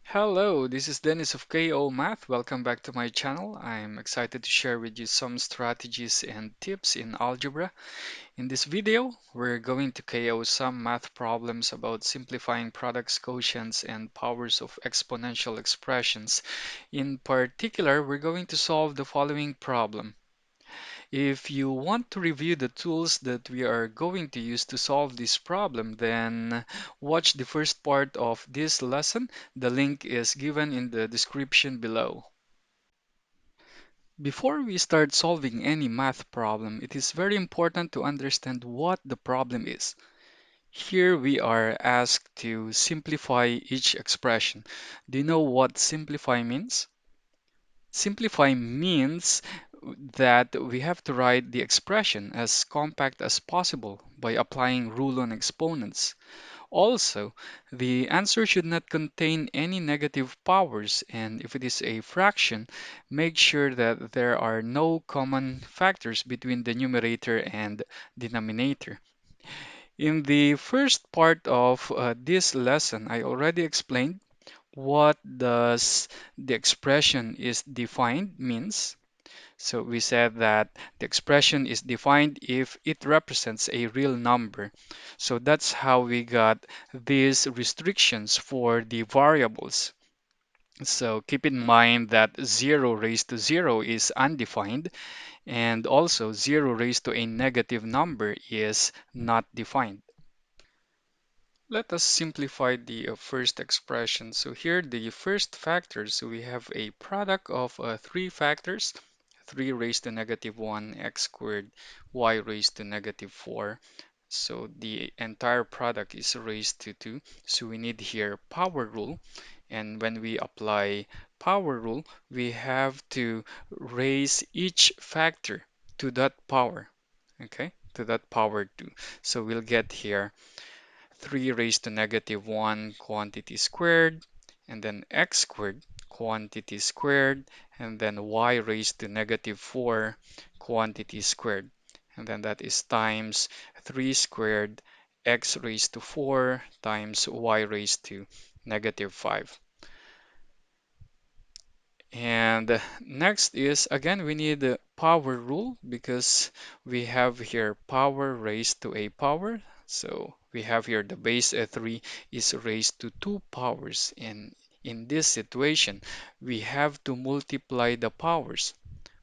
Hello, this is Dennis of KO Math. Welcome back to my channel. I'm excited to share with you some strategies and tips in algebra. In this video, we're going to KO some math problems about simplifying products, quotients, and powers of exponential expressions. In particular, we're going to solve the following problem. If you want to review the tools that we are going to use to solve this problem, then watch the first part of this lesson. The link is given in the description below. Before we start solving any math problem, it is very important to understand what the problem is. Here we are asked to simplify each expression. Do you know what simplify means? Simplify means that we have to write the expression as compact as possible by applying rule on exponents. Also, the answer should not contain any negative powers, and if it is a fraction, make sure that there are no common factors between the numerator and denominator. In the first part of this lesson, I already explained what does the expression is defined means. So we said that the expression is defined if it represents a real number. So that's how we got these restrictions for the variables. So keep in mind that 0 raised to 0 is undefined, and also 0 raised to a negative number is not defined. Let us simplify the first expression. So here the first factor, so we have a product of three factors, 3 raised to negative 1, x squared, y raised to negative 4. So the entire product is raised to 2. So we need here power rule. And when we apply power rule, we have to raise each factor to that power, okay, to that power 2. So we'll get here 3 raised to negative 1 quantity squared, and then x squared quantity squared, and then y raised to negative 4 quantity squared. And then that is times 3 squared x raised to 4 times y raised to negative 5. And next is again we need the power rule because we have here power raised to a power. So we have here the base 3 is raised to 2 powers. And in this situation, we have to multiply the powers.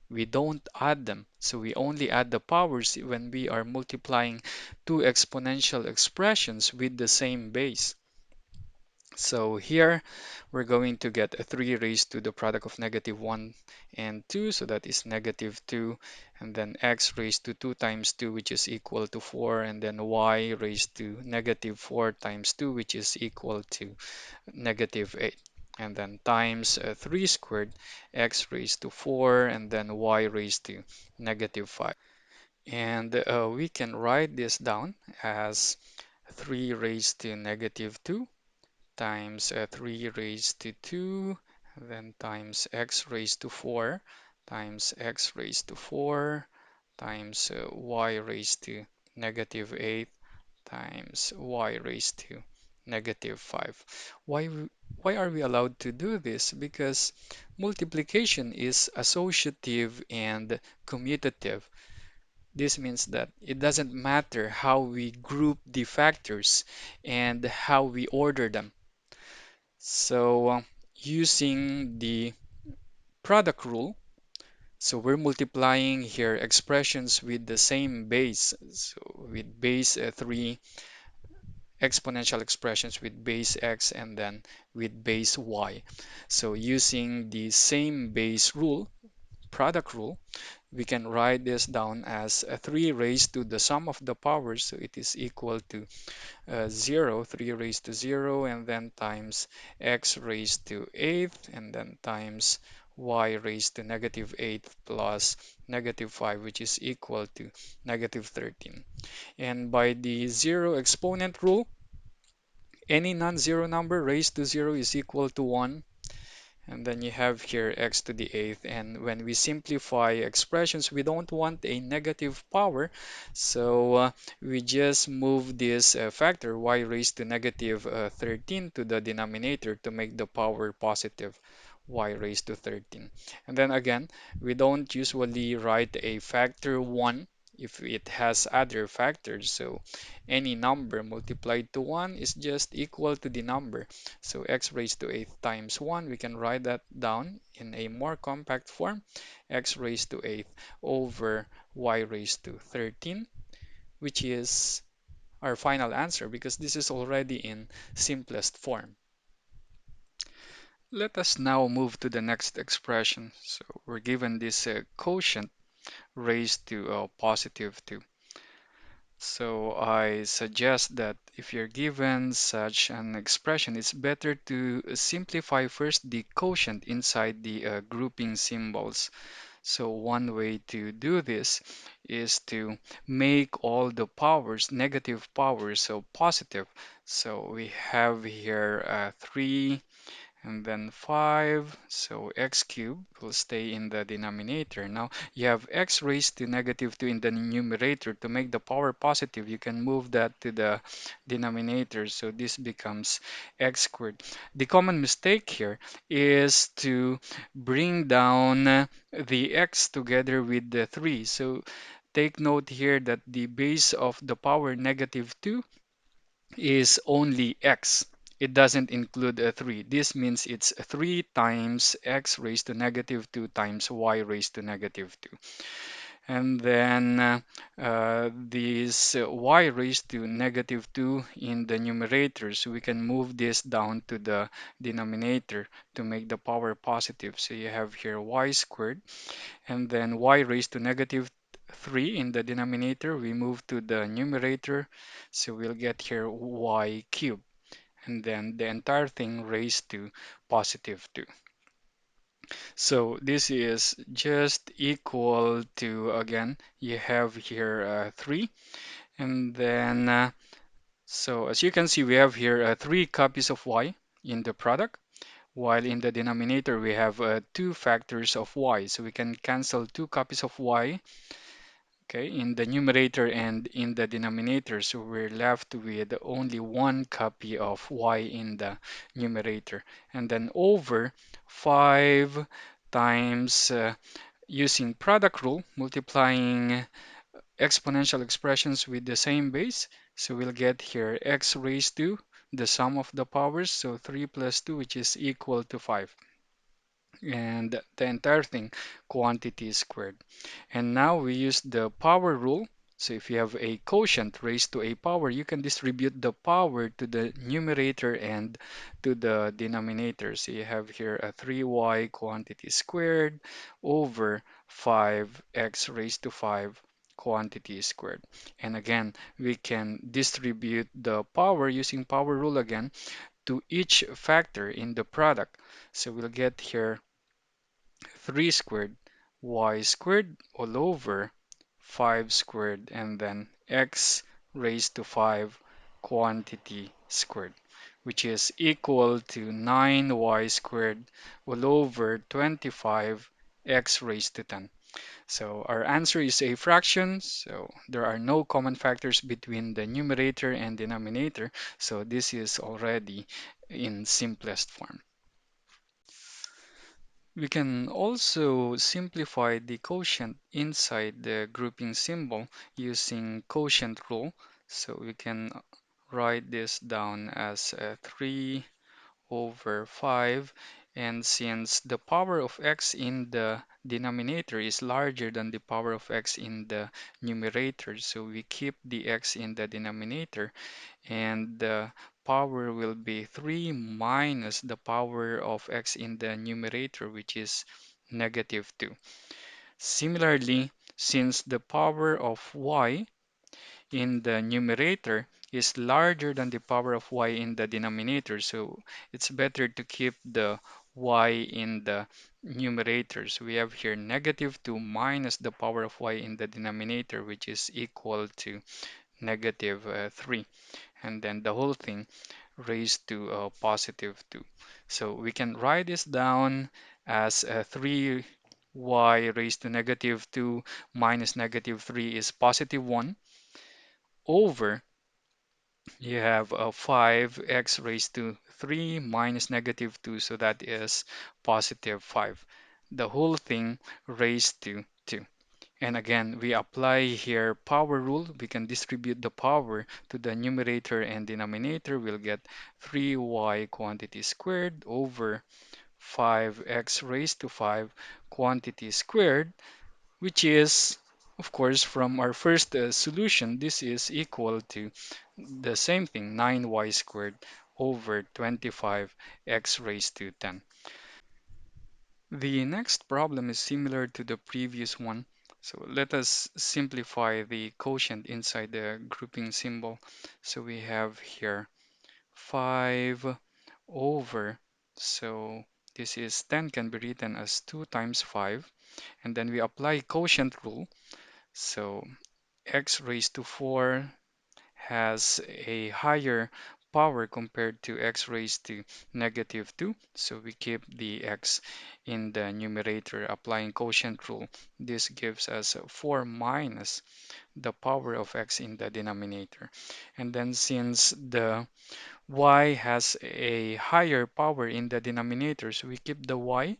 We don't add them. So we only add the powers when we are multiplying two exponential expressions with the same base. So here we're going to get a 3 raised to the product of negative 1 and 2, so that is negative 2, and then x raised to 2 times 2, which is equal to 4, and then y raised to negative 4 times 2, which is equal to negative 8. And then times 3 squared, x raised to 4, and then y raised to negative 5. And we can write this down as 3 raised to negative 2 times 3 raised to 2, then times x raised to 4 times x raised to 4 times y raised to negative 8 times y raised to negative 5. Why are we allowed to do this? Because multiplication is associative and commutative. This means that it doesn't matter how we group the factors and how we order them. So using the product rule, so we're multiplying here expressions with the same base. So with base 3 exponential expressions with base x and then with base y. So using the same base rule, product rule, we can write this down as a 3 raised to the sum of the powers. So it is equal to 0, 3 raised to 0, and then times x raised to 8th, and then times y raised to negative 8 plus negative 5, which is equal to negative 13. And by the zero exponent rule, any non-zero number raised to 0 is equal to 1, And then you have here x to the eighth. And when we simplify expressions, we don't want a negative power. So we just move this factor y raised to negative 13 to the denominator to make the power positive y raised to 13. And then again, we don't usually write a factor 1 if it has other factors. So any number multiplied to 1 is just equal to the number. So x raised to 8 times 1, we can write that down in a more compact form, x raised to 8 over y raised to 13, which is our final answer because this is already in simplest form. Let us now move to the next expression. So we're given this quotient raised to positive 2. So I suggest that if you're given such an expression, it's better to simplify first the quotient inside the grouping symbols. So one way to do this is to make all the powers, negative powers, so positive. So we have here 3 and then 5, so x cubed will stay in the denominator. Now you have x raised to negative 2 in the numerator. To make the power positive, you can move that to the denominator, so this becomes x squared. The common mistake here is to bring down the x together with the 3. So take note here that the base of the power negative 2 is only x. It doesn't include a 3. This means it's 3 times x raised to negative 2 times y raised to negative 2. And then this y raised to negative 2 in the numerator, so we can move this down to the denominator to make the power positive. So you have here y squared, and then y raised to negative 3 in the denominator. We move to the numerator, so we'll get here y cubed, and then the entire thing raised to positive 2. So this is just equal to, again, you have here 3, and then so as you can see, we have here 3 copies of y in the product, while in the denominator we have 2 factors of y. So we can cancel 2 copies of y, okay, in the numerator and in the denominator. So we're left with only 1 copy of y in the numerator. And then over 5 times using product rule, multiplying exponential expressions with the same base. So we'll get here x raised to the sum of the powers, so 3 plus 2, which is equal to 5. And the entire thing quantity squared. And now we use the power rule. So if you have a quotient raised to a power, you can distribute the power to the numerator and to the denominator. So you have here a 3y quantity squared over 5x raised to 5 quantity squared. And again, we can distribute the power using power rule again to each factor in the product. So we'll get here 3 squared y squared all over 5 squared, and then x raised to 5 quantity squared, which is equal to 9y squared all over 25 x raised to 10. So our answer is a fraction, so there are no common factors between the numerator and denominator, so this is already in simplest form. We can also simplify the quotient inside the grouping symbol using quotient rule. So we can write this down as 3 over 5. And since the power of x in the denominator is larger than the power of x in the numerator, so we keep the x in the denominator, and the power will be 3 minus the power of x in the numerator, which is negative 2. Similarly, since the power of y in the numerator is larger than the power of y in the denominator, so it's better to keep the y in the numerator. So we have here negative 2 minus the power of y in the denominator, which is equal to negative 3. And then the whole thing raised to positive 2. So we can write this down as 3y raised to negative 2 minus negative 3 is positive 1 over you have 5x raised to 3 minus negative 2, so that is positive 5. The whole thing raised to 2. And again, we apply here power rule. We can distribute the power to the numerator and denominator. We'll get 3y quantity squared over 5x raised to 5 quantity squared, which is, of course, from our first solution, this is equal to the same thing, 9y squared over 25x raised to 10. The next problem is similar to the previous one. So let us simplify the quotient inside the grouping symbol. So we have here 5 over, so this is 10 can be written as 2 times 5. And then we apply quotient rule. So x raised to 4 has a higher power compared to x raised to negative 2. So we keep the x in the numerator applying quotient rule. This gives us 4 minus the power of x in the denominator. And then since the y has a higher power in the denominator, so we keep the y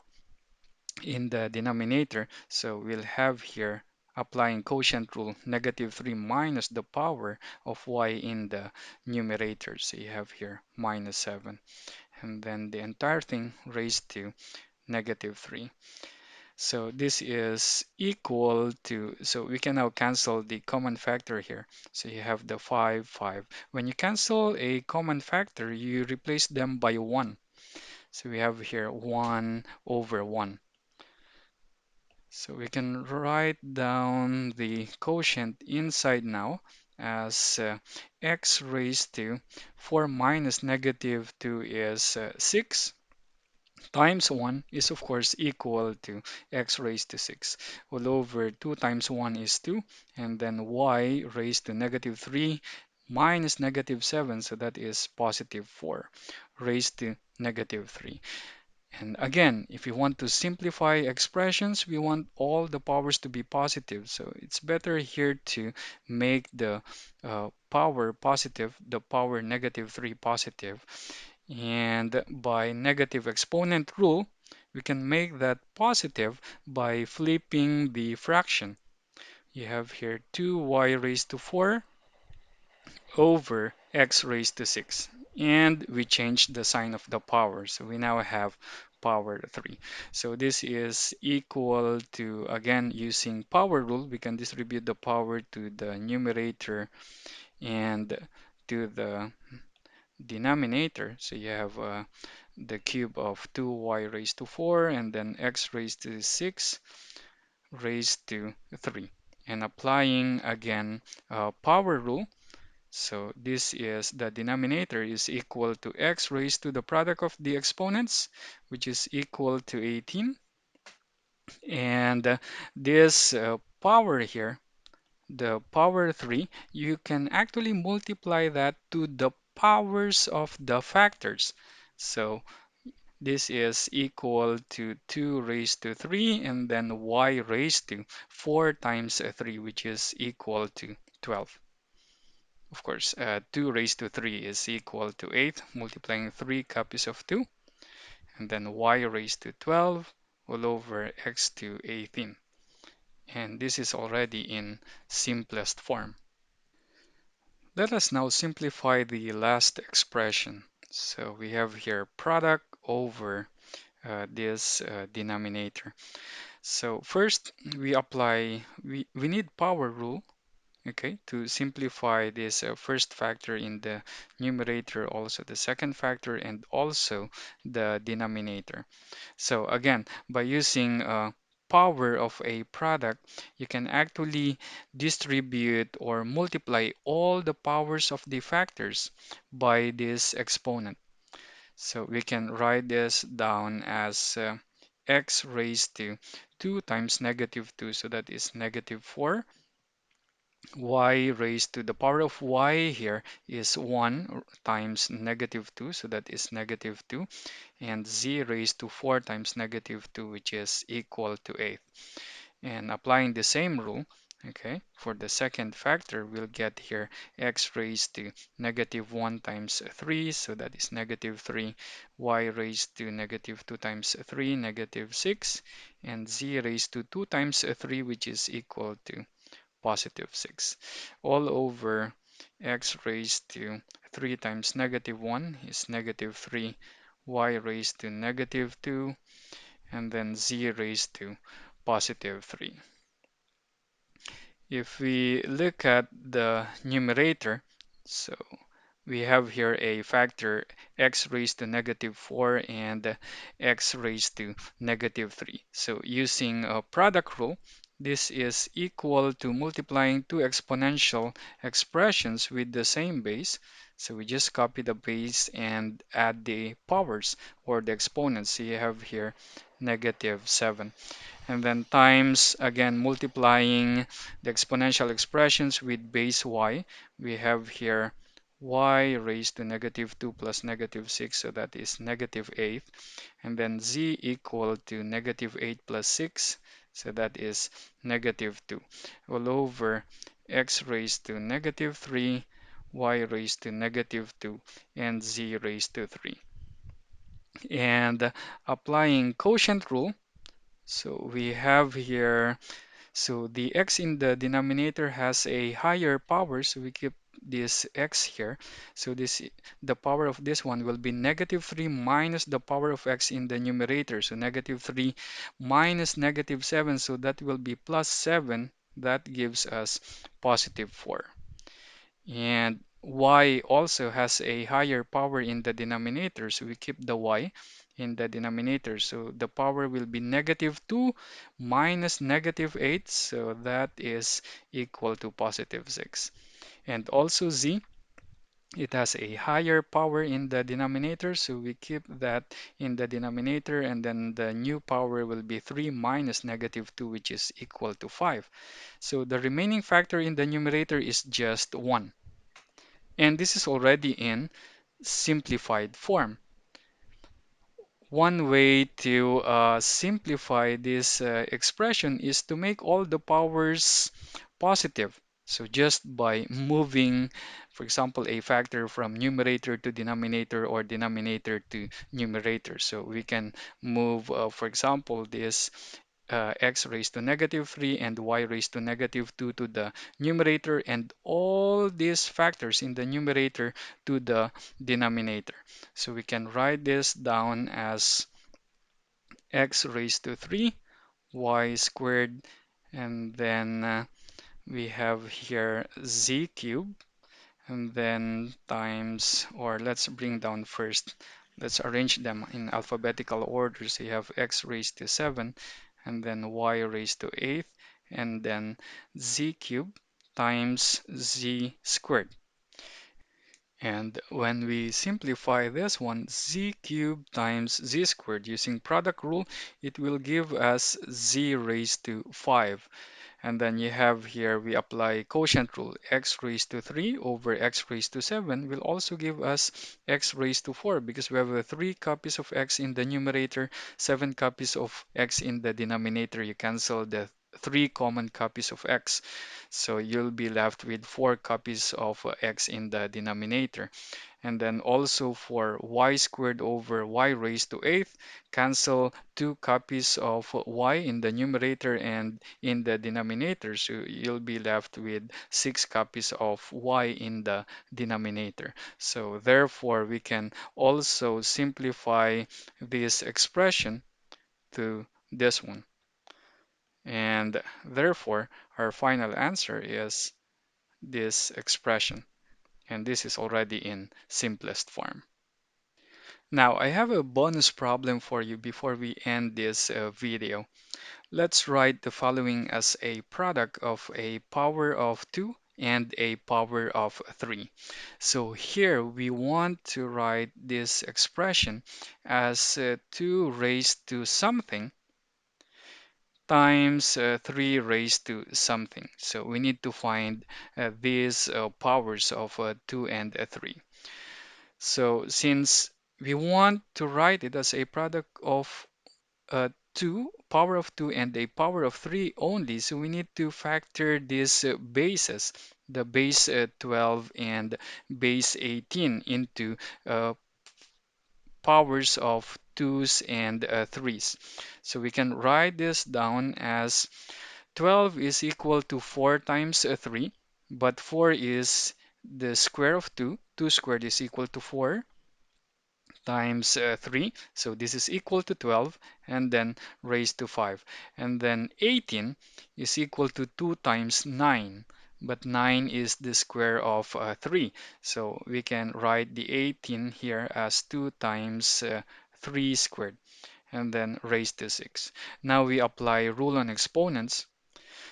in the denominator. So we'll have here applying quotient rule negative 3 minus the power of y in the numerator. So you have here minus 7. And then the entire thing raised to negative 3. So this is equal to, so we can now cancel the common factor here. So you have the 5, 5. When you cancel a common factor, you replace them by 1. So we have here 1 over 1. So we can write down the quotient inside now as x raised to 4 minus negative 2 is 6 times 1 is of course equal to x raised to 6 all over 2 times 1 is 2 and then y raised to negative 3 minus negative 7, so that is positive 4 raised to negative 3. And again, if we want to simplify expressions, we want all the powers to be positive. So it's better here to make the power positive, the power negative 3 positive. And by negative exponent rule, we can make that positive by flipping the fraction. You have here 2y raised to 4 over x raised to 6. And we change the sign of the power. So we now have power 3. So this is equal to, again, using power rule, we can distribute the power to the numerator and to the denominator. So you have the cube of 2y raised to 4 and then x raised to 6 raised to 3. And applying again power rule, so this is the denominator is equal to x raised to the product of the exponents, which is equal to 18. And this power here, the power 3, you can actually multiply that to the powers of the factors. So this is equal to 2 raised to 3 and then y raised to 4 times 3, which is equal to 12. Of course, 2 raised to 3 is equal to 8, multiplying 3 copies of 2, and then y raised to 12 all over x to 18. And this is already in simplest form. Let us now simplify the last expression. So we have here product over this denominator. So first we need power rule. Okay, to simplify this first factor in the numerator, also the second factor, and also the denominator. So again, by using power of a product, you can actually distribute or multiply all the powers of the factors by this exponent. So we can write this down as x raised to 2 times negative 2, so that is negative 4 y raised to the power of y here is 1 times -2, so that is -2, and z raised to 4 times -2, which is equal to 8. And applying the same rule, okay, for the second factor, we'll get here x raised to -1 times 3, so that is -3, y raised to -2 times 3, -6, and z raised to 2 times 3, which is equal to +6, all over x raised to 3 times -1 is -3, y raised to -2, and then z raised to +3. If we look at the numerator, so we have here a factor x raised to -4 and x raised to -3. So using a product rule, this is equal to multiplying two exponential expressions with the same base. So we just copy the base and add the powers or the exponents. So you have here -7, and then times, again multiplying the exponential expressions with base y. We have here y raised to -2 plus -6, so that is -8, and then z equal to -8 plus 6, so that is -2, all over x raised to -3, y raised to -2, and z raised to 3. And applying quotient rule, so we have here, so the x in the denominator has a higher power, so we keep this x here. So this, the power of this one will be -3 minus the power of x in the numerator. So -3 minus -7, so that will be +7. That gives us +4. And y also has a higher power in the denominator, so we keep the y in the denominator. So the power will be -2 minus -8, so that is equal to +6. And also z, it has a higher power in the denominator, so we keep that in the denominator, and then the new power will be 3 minus -2, which is equal to 5. So the remaining factor in the numerator is just 1. And this is already in simplified form. One way to simplify this expression is to make all the powers positive. So just by moving, for example, a factor from numerator to denominator or denominator to numerator. So we can move, for example, this x raised to -3 and y raised to -2 to the numerator, and all these factors in the numerator to the denominator. So we can write this down as x raised to 3, y squared, and then we have here z cubed, and then times, or let's bring down first, let's arrange them in alphabetical order. So you have x raised to 7, and then y raised to 8, and then z cubed times z squared. And when we simplify this one, z cubed times z squared using product rule, it will give us z raised to 5. And then you have here, we apply quotient rule. X raised to 3 over x raised to 7 will also give us x raised to 4, because we have 3 copies of x in the numerator, 7 copies of x in the denominator. You cancel the 3 common copies of x. So you'll be left with 4 copies of x in the denominator. And then also for y squared over y raised to 8, cancel 2 copies of y in the numerator and in the denominator. So you'll be left with 6 copies of y in the denominator. So therefore, we can also simplify this expression to this one. And therefore, our final answer is this expression. And this is already in simplest form. Now, I have a bonus problem for you before we end this video. Let's write the following as a product of a power of 2 and a power of 3. So here we want to write this expression as 2 raised to something times 3 raised to something. So we need to find these powers of 2 and 3. So since we want to write it as a product of 2, power of 2 and a power of 3 only, so we need to factor these bases, the base 12 and base 18 into uh, powers of 2's and 3's. So we can write this down as 12 is equal to 4 times 3, but 4 is the square of 2. 2 squared is equal to 4 times 3. So this is equal to 12 and then raised to 5. And then 18 is equal to 2 times 9. But 9 is the square of 3. So we can write the 18 here as 2 times 3 squared and then raised to 6. Now we apply rule on exponents.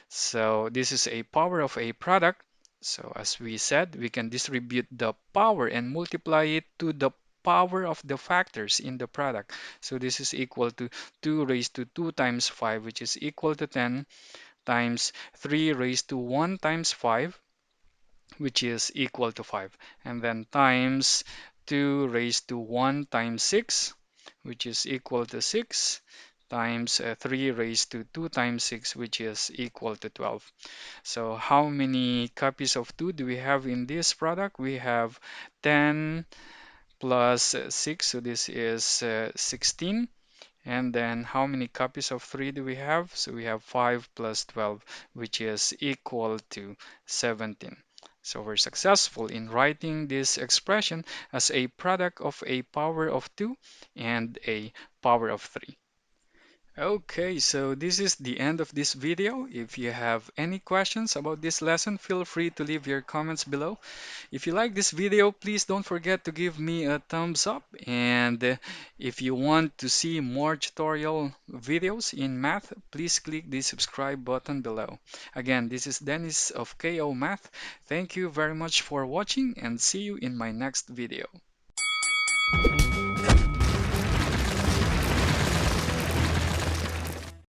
So this is a power of a product. So as we said, we can distribute the power and multiply it to the power of the factors in the product. So this is equal to 2 raised to 2 times 5, which is equal to 10 times 3 raised to 1 times 5, which is equal to 5. And then times 2 raised to 1 times 6, which is equal to 6, times 3 raised to 2 times 6, which is equal to 12. So how many copies of 2 do we have in this product? We have 10 plus 6, so this is 16. And then how many copies of 3 do we have? So we have 5 plus 12, which is equal to 17. So we're successful in writing this expression as a product of a power of 2 and a power of 3. Okay, so this is the end of this video. If you have any questions about this lesson, feel free to leave your comments below. If you like this video, please don't forget to give me a thumbs up. And if you want to see more tutorial videos in math, please click the subscribe button below. Again, this is Dennis of KO Math. Thank you very much for watching and see you in my next video.